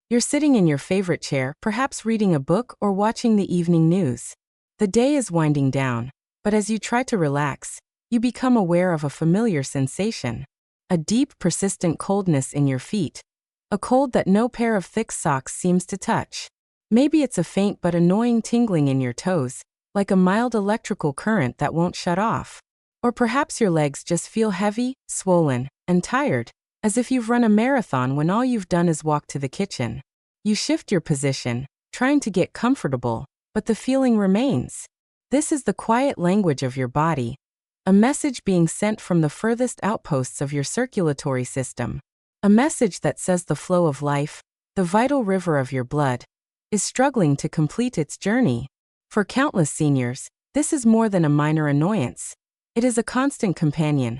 You're sitting in your favorite chair, perhaps reading a book or watching the evening news. The day is winding down, but as you try to relax, you become aware of a familiar sensation. A deep, persistent coldness in your feet. A cold that no pair of thick socks seems to touch. Maybe it's a faint but annoying tingling in your toes, like a mild electrical current that won't shut off. Or perhaps your legs just feel heavy, swollen, and tired, as if you've run a marathon when all you've done is walk to the kitchen. You shift your position, trying to get comfortable, but the feeling remains. This is the quiet language of your body, a message being sent from the furthest outposts of your circulatory system. A message that says the flow of life, the vital river of your blood, is struggling to complete its journey. For countless seniors, this is more than a minor annoyance. It is a constant companion,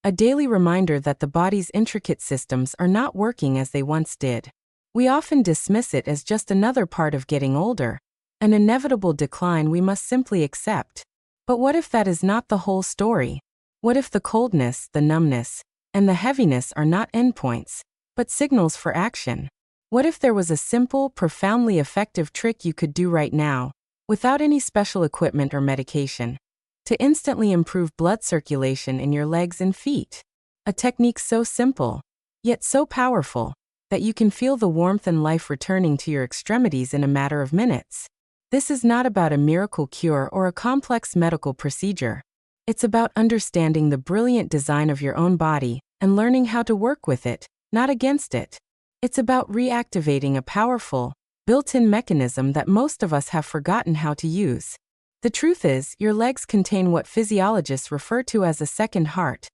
a daily reminder that the body's intricate systems are not working as they once did. We often dismiss it as just another part of getting older, an inevitable decline we must simply accept. But what if that is not the whole story? What if the coldness, the numbness, and the heaviness are not endpoints, but signals for action? What if there was a simple, profoundly effective trick you could do right now, without any special equipment or medication, to instantly improve blood circulation in your legs and feet? A technique so simple, yet so powerful, that you can feel the warmth and life returning to your extremities in a matter of minutes. This is not about a miracle cure or a complex medical procedure. It's about understanding the brilliant design of your own body and learning how to work with it, not against it. It's about reactivating a powerful, built-in mechanism that most of us have forgotten how to use. The truth is, your legs contain what physiologists refer to as a second heart,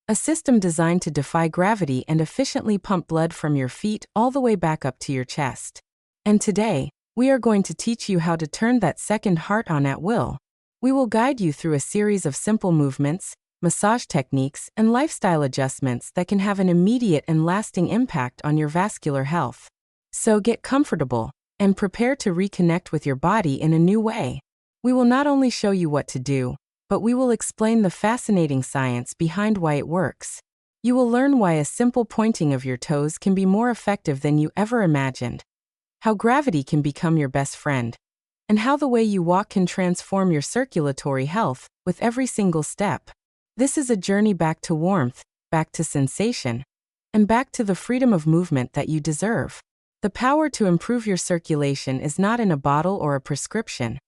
a system designed to defy gravity and efficiently pump blood from your feet all the way back up to your chest. And today, we are going to teach you how to turn that second heart on at will. We will guide you through a series of simple movements, massage techniques, and lifestyle adjustments that can have an immediate and lasting impact on your vascular health. So get comfortable and prepare to reconnect with your body in a new way. We will not only show you what to do, but we will explain the fascinating science behind why it works. You will learn why a simple pointing of your toes can be more effective than you ever imagined, how gravity can become your best friend, and how the way you walk can transform your circulatory health with every single step. This is a journey back to warmth, back to sensation, and back to the freedom of movement that you deserve. The power to improve your circulation is not in a bottle or a prescription.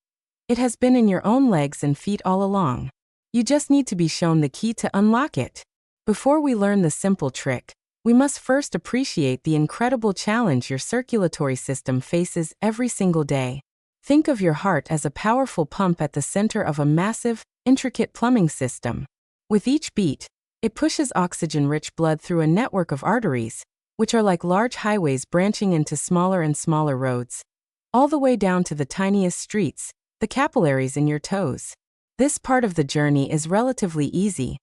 It has been in your own legs and feet all along. You just need to be shown the key to unlock it. Before we learn the simple trick, we must first appreciate the incredible challenge your circulatory system faces every single day. Think of your heart as a powerful pump at the center of a massive, intricate plumbing system. With each beat, it pushes oxygen-rich blood through a network of arteries, which are like large highways branching into smaller and smaller roads, all the way down to the tiniest streets, the capillaries in your toes. This part of the journey is relatively easy.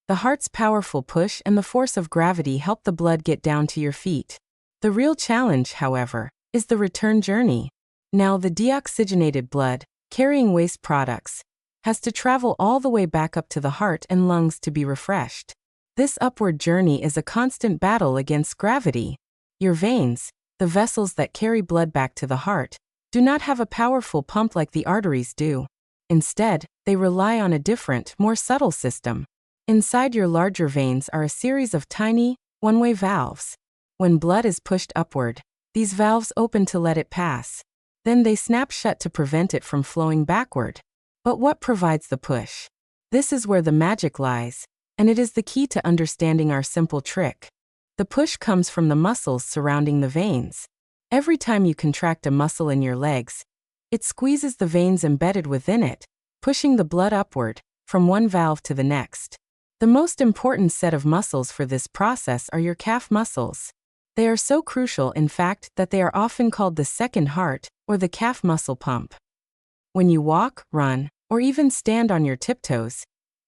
The heart's powerful push and the force of gravity help the blood get down to your feet. The real challenge, however, is the return journey. Now the deoxygenated blood, carrying waste products, has to travel all the way back up to the heart and lungs to be refreshed. This upward journey is a constant battle against gravity. Your veins, the vessels that carry blood back to the heart, do not have a powerful pump like the arteries do. Instead, they rely on a different, more subtle system. Inside your larger veins are a series of tiny, one-way valves. When blood is pushed upward, these valves open to let it pass. Then they snap shut to prevent it from flowing backward. But what provides the push? This is where the magic lies, and it is the key to understanding our simple trick. The push comes from the muscles surrounding the veins. Every time you contract a muscle in your legs, it squeezes the veins embedded within it, pushing the blood upward, from one valve to the next. The most important set of muscles for this process are your calf muscles. They are so crucial, in fact, that they are often called the second heart, or the calf muscle pump. When you walk, run, or even stand on your tiptoes,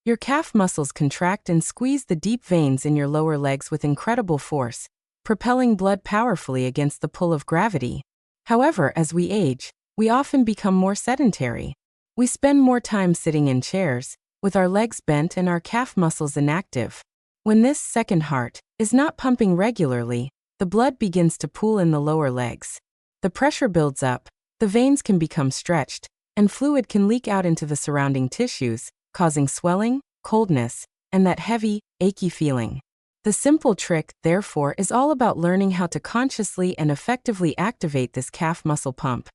your calf muscles contract and squeeze the deep veins in your lower legs with incredible force, propelling blood powerfully against the pull of gravity. However, as we age, we often become more sedentary. We spend more time sitting in chairs, with our legs bent and our calf muscles inactive. When this second heart is not pumping regularly, the blood begins to pool in the lower legs. The pressure builds up, the veins can become stretched, and fluid can leak out into the surrounding tissues, causing swelling, coldness, and that heavy, achy feeling. The simple trick, therefore, is all about learning how to consciously and effectively activate this calf muscle pump,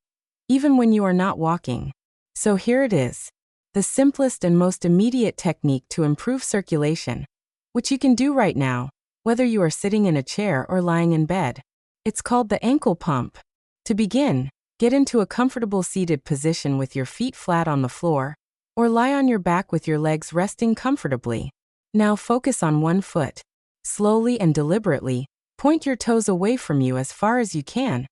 even when you are not walking. So here it is, the simplest and most immediate technique to improve circulation, which you can do right now, whether you are sitting in a chair or lying in bed. It's called the ankle pump. To begin, get into a comfortable seated position with your feet flat on the floor, or lie on your back with your legs resting comfortably. Now focus on one foot. Slowly and deliberately, point your toes away from you as far as you can,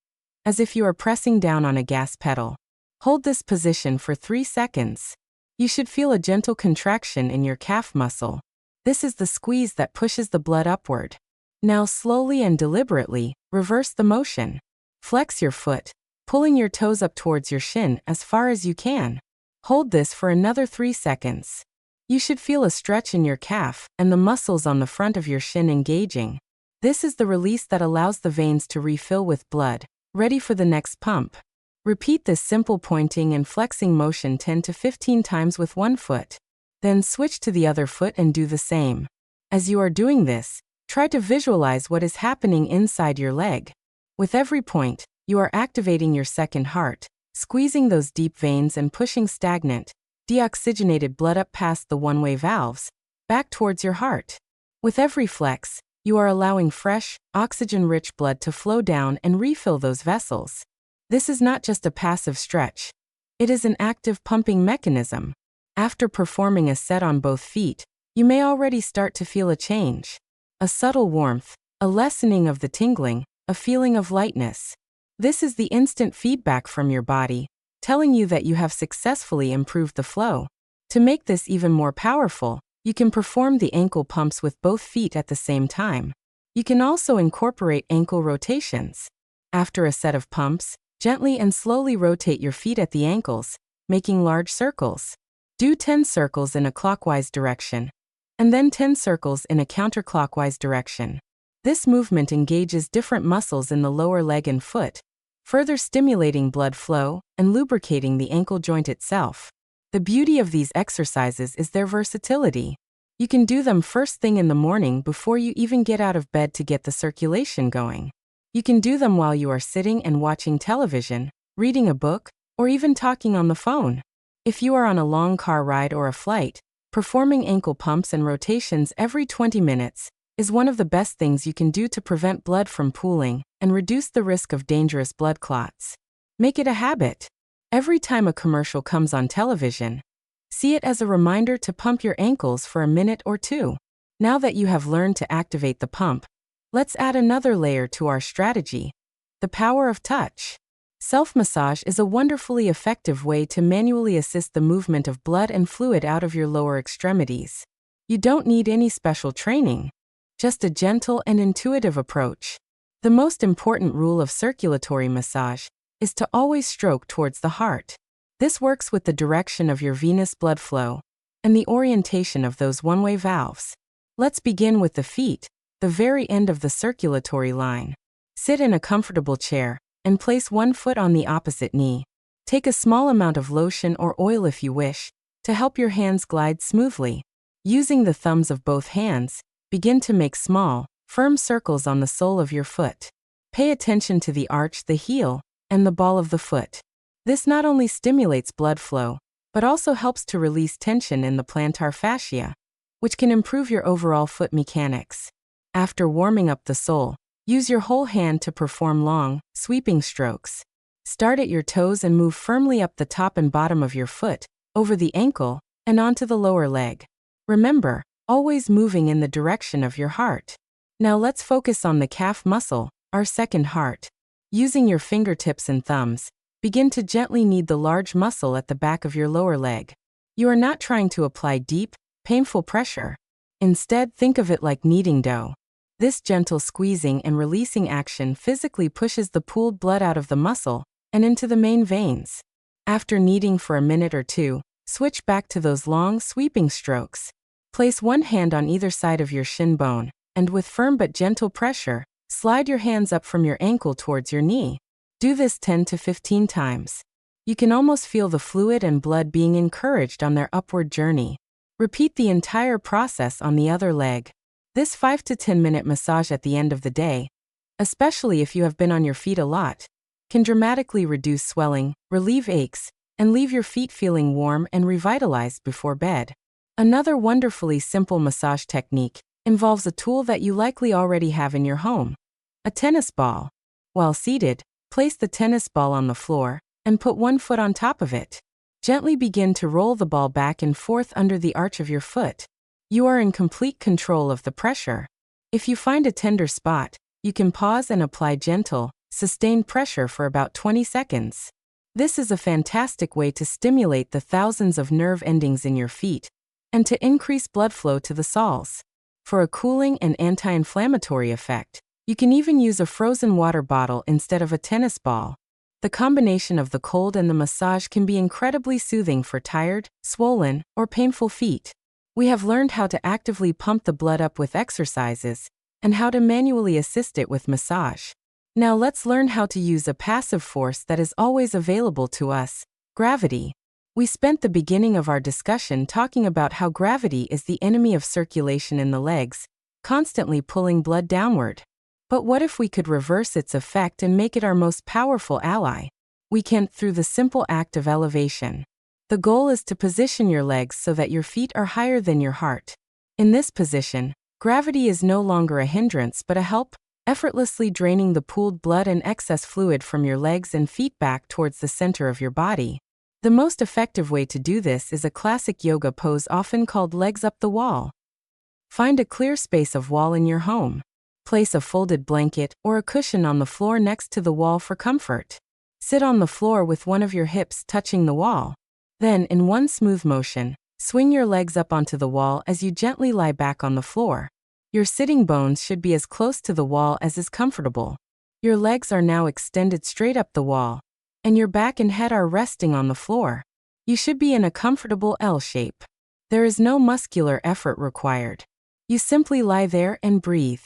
as if you are pressing down on a gas pedal. Hold this position for 3 seconds. You should feel a gentle contraction in your calf muscle. This is the squeeze that pushes the blood upward. Now slowly and deliberately, reverse the motion. Flex your foot, pulling your toes up towards your shin as far as you can. Hold this for another 3 seconds. You should feel a stretch in your calf and the muscles on the front of your shin engaging. This is the release that allows the veins to refill with blood, ready for the next pump. Repeat this simple pointing and flexing motion 10 to 15 times with one foot. Then switch to the other foot and do the same. As you are doing this, try to visualize what is happening inside your leg. With every point, you are activating your second heart, squeezing those deep veins and pushing stagnant, deoxygenated blood up past the one-way valves, back towards your heart. With every flex, you are allowing fresh, oxygen-rich blood to flow down and refill those vessels. This is not just a passive stretch. It is an active pumping mechanism. After performing a set on both feet, you may already start to feel a change. A subtle warmth, a lessening of the tingling, a feeling of lightness. This is the instant feedback from your body, telling you that you have successfully improved the flow. To make this even more powerful, you can perform the ankle pumps with both feet at the same time. You can also incorporate ankle rotations. After a set of pumps, gently and slowly rotate your feet at the ankles, making large circles. Do 10 circles in a clockwise direction, and then 10 circles in a counterclockwise direction. This movement engages different muscles in the lower leg and foot, further stimulating blood flow and lubricating the ankle joint itself. The beauty of these exercises is their versatility. You can do them first thing in the morning before you even get out of bed to get the circulation going. You can do them while you are sitting and watching television, reading a book, or even talking on the phone. If you are on a long car ride or a flight, performing ankle pumps and rotations every 20 minutes is one of the best things you can do to prevent blood from pooling and reduce the risk of dangerous blood clots. Make it a habit. Every time a commercial comes on television, see it as a reminder to pump your ankles for a minute or two. Now that you have learned to activate the pump, let's add another layer to our strategy: the power of touch. Self-massage is a wonderfully effective way to manually assist the movement of blood and fluid out of your lower extremities. You don't need any special training, just a gentle and intuitive approach. The most important rule of circulatory massage is to always stroke towards the heart. This works with the direction of your venous blood flow and the orientation of those one-way valves. Let's begin with the feet, the very end of the circulatory line. Sit in a comfortable chair and place one foot on the opposite knee. Take a small amount of lotion or oil if you wish, to help your hands glide smoothly. Using the thumbs of both hands, begin to make small, firm circles on the sole of your foot. Pay attention to the arch, the heel, and the ball of the foot. This not only stimulates blood flow, but also helps to release tension in the plantar fascia, which can improve your overall foot mechanics. After warming up the sole, use your whole hand to perform long, sweeping strokes. Start at your toes and move firmly up the top and bottom of your foot, over the ankle, and onto the lower leg. Remember, always moving in the direction of your heart. Now let's focus on the calf muscle, our second heart. Using your fingertips and thumbs, begin to gently knead the large muscle at the back of your lower leg. You are not trying to apply deep, painful pressure. Instead, think of it like kneading dough. This gentle squeezing and releasing action physically pushes the pooled blood out of the muscle and into the main veins. After kneading for a minute or two, switch back to those long, sweeping strokes. Place one hand on either side of your shin bone, and with firm but gentle pressure, Slide your hands up from your ankle towards your knee. Do this 10 to 15 times. You can almost feel the fluid and blood being encouraged on their upward journey. Repeat the entire process on the other leg. This 5 to 10 minute massage at the end of the day, especially if you have been on your feet a lot, can dramatically reduce swelling, relieve aches, and leave your feet feeling warm and revitalized before bed. Another wonderfully simple massage technique involves a tool that you likely already have in your home: a tennis ball. While seated, place the tennis ball on the floor and put one foot on top of it. Gently begin to roll the ball back and forth under the arch of your foot. You are in complete control of the pressure. If you find a tender spot, you can pause and apply gentle, sustained pressure for about 20 seconds. This is a fantastic way to stimulate the thousands of nerve endings in your feet and to increase blood flow to the soles. For a cooling and anti-inflammatory effect, you can even use a frozen water bottle instead of a tennis ball. The combination of the cold and the massage can be incredibly soothing for tired, swollen, or painful feet. We have learned how to actively pump the blood up with exercises and how to manually assist it with massage. Now let's learn how to use a passive force that is always available to us: gravity. We spent the beginning of our discussion talking about how gravity is the enemy of circulation in the legs, constantly pulling blood downward. But what if we could reverse its effect and make it our most powerful ally? We can, through the simple act of elevation. The goal is to position your legs so that your feet are higher than your heart. In this position, gravity is no longer a hindrance but a help, effortlessly draining the pooled blood and excess fluid from your legs and feet back towards the center of your body. The most effective way to do this is a classic yoga pose often called legs up the wall. Find a clear space of wall in your home. Place a folded blanket or a cushion on the floor next to the wall for comfort. Sit on the floor with one of your hips touching the wall. Then, in one smooth motion, swing your legs up onto the wall as you gently lie back on the floor. Your sitting bones should be as close to the wall as is comfortable. Your legs are now extended straight up the wall, and your back and head are resting on the floor. You should be in a comfortable L shape. There is no muscular effort required. You simply lie there and breathe.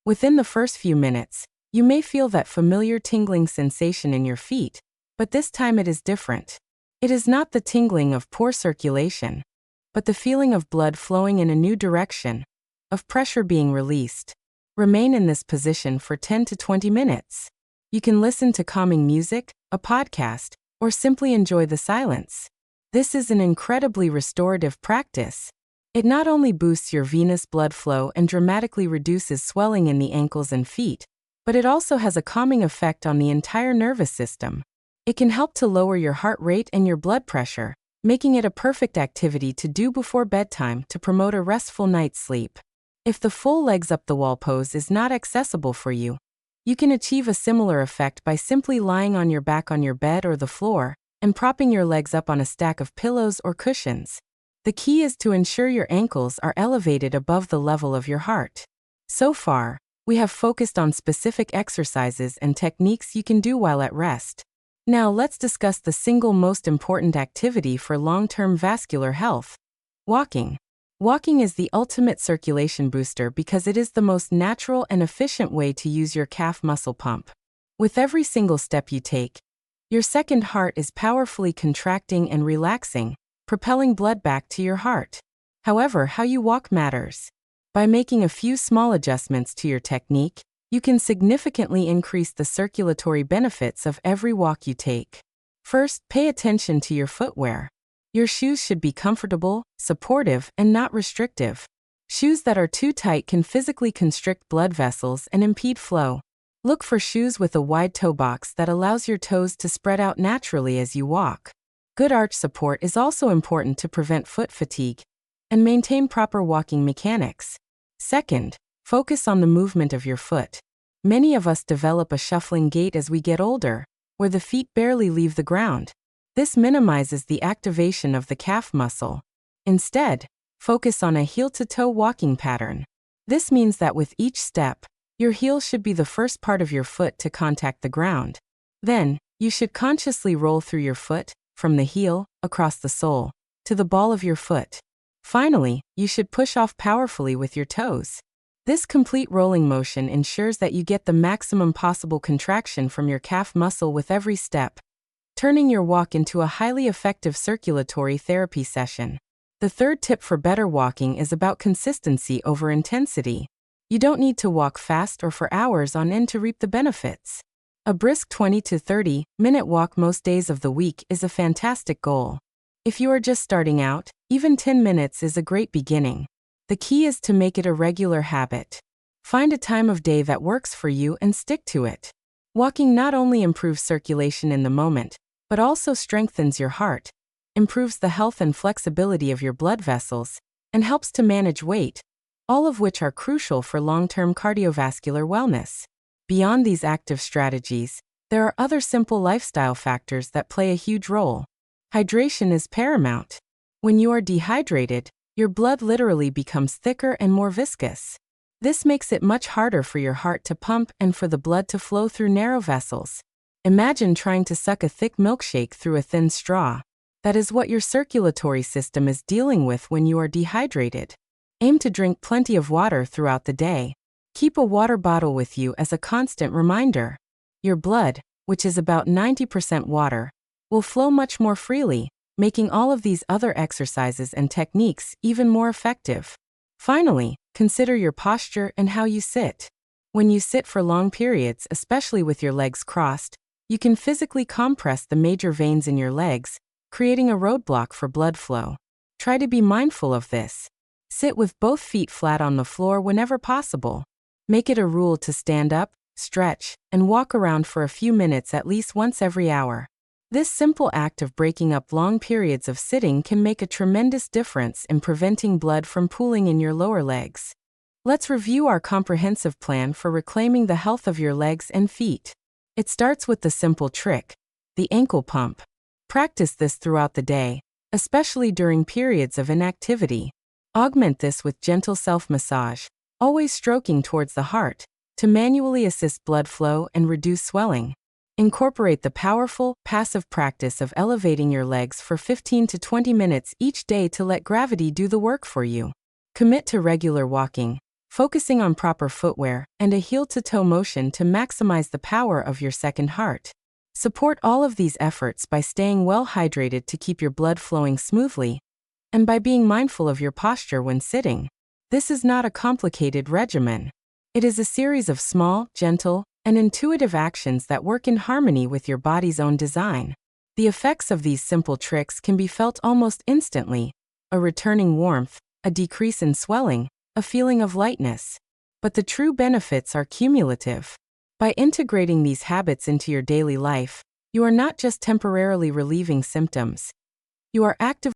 Within the first few minutes, you may feel that familiar tingling sensation in your feet, but this time it is different. It is not the tingling of poor circulation, but the feeling of blood flowing in a new direction, of pressure being released. Remain in this position for 10 to 20 minutes. You can listen to calming music, a podcast, or simply enjoy the silence. This is an incredibly restorative practice. It not only boosts your venous blood flow and dramatically reduces swelling in the ankles and feet, but it also has a calming effect on the entire nervous system. It can help to lower your heart rate and your blood pressure, making it a perfect activity to do before bedtime to promote a restful night's sleep. If the full legs up the wall pose is not accessible for you, you can achieve a similar effect by simply lying on your back on your bed or the floor and propping your legs up on a stack of pillows or cushions. The key is to ensure your ankles are elevated above the level of your heart. So far, we have focused on specific exercises and techniques you can do while at rest. Now let's discuss the single most important activity for long-term vascular health: walking. Walking is the ultimate circulation booster because it is the most natural and efficient way to use your calf muscle pump. With every single step you take, your second heart is powerfully contracting and relaxing, propelling blood back to your heart. However, how you walk matters. By making a few small adjustments to your technique, you can significantly increase the circulatory benefits of every walk you take. First, pay attention to your footwear. Your shoes should be comfortable, supportive, and not restrictive. Shoes that are too tight can physically constrict blood vessels and impede flow. Look for shoes with a wide toe box that allows your toes to spread out naturally as you walk. Good arch support is also important to prevent foot fatigue and maintain proper walking mechanics. Second, focus on the movement of your foot. Many of us develop a shuffling gait as we get older, where the feet barely leave the ground. This minimizes the activation of the calf muscle. Instead, focus on a heel-to-toe walking pattern. This means that with each step, your heel should be the first part of your foot to contact the ground. Then, you should consciously roll through your foot, from the heel, across the sole, to the ball of your foot. Finally, you should push off powerfully with your toes. This complete rolling motion ensures that you get the maximum possible contraction from your calf muscle with every step, turning your walk into a highly effective circulatory therapy session. The third tip for better walking is about consistency over intensity. You don't need to walk fast or for hours on end to reap the benefits. A brisk 20 to 30-minute walk most days of the week is a fantastic goal. If you are just starting out, even 10 minutes is a great beginning. The key is to make it a regular habit. Find a time of day that works for you and stick to it. Walking not only improves circulation in the moment, but also strengthens your heart, improves the health and flexibility of your blood vessels, and helps to manage weight, all of which are crucial for long-term cardiovascular wellness. Beyond these active strategies, there are other simple lifestyle factors that play a huge role. Hydration is paramount. When you are dehydrated, your blood literally becomes thicker and more viscous. This makes it much harder for your heart to pump and for the blood to flow through narrow vessels. Imagine trying to suck a thick milkshake through a thin straw. That is what your circulatory system is dealing with when you are dehydrated. Aim to drink plenty of water throughout the day. Keep a water bottle with you as a constant reminder. Your blood, which is about 90% water, will flow much more freely, making all of these other exercises and techniques even more effective. Finally, consider your posture and how you sit. When you sit for long periods, especially with your legs crossed, you can physically compress the major veins in your legs, creating a roadblock for blood flow. Try to be mindful of this. Sit with both feet flat on the floor whenever possible. Make it a rule to stand up, stretch, and walk around for a few minutes at least once every hour. This simple act of breaking up long periods of sitting can make a tremendous difference in preventing blood from pooling in your lower legs. Let's review our comprehensive plan for reclaiming the health of your legs and feet. It starts with the simple trick, the ankle pump. Practice this throughout the day, especially during periods of inactivity. Augment this with gentle self-massage, always stroking towards the heart, to manually assist blood flow and reduce swelling. Incorporate the powerful, passive practice of elevating your legs for 15 to 20 minutes each day to let gravity do the work for you. Commit to regular walking, focusing on proper footwear and a heel-to-toe motion to maximize the power of your second heart. Support all of these efforts by staying well hydrated to keep your blood flowing smoothly, and by being mindful of your posture when sitting. This is not a complicated regimen. It is a series of small, gentle, and intuitive actions that work in harmony with your body's own design. The effects of these simple tricks can be felt almost instantly: a returning warmth, a decrease in swelling, a feeling of lightness. But the true benefits are cumulative. By integrating these habits into your daily life, you are not just temporarily relieving symptoms. You are actively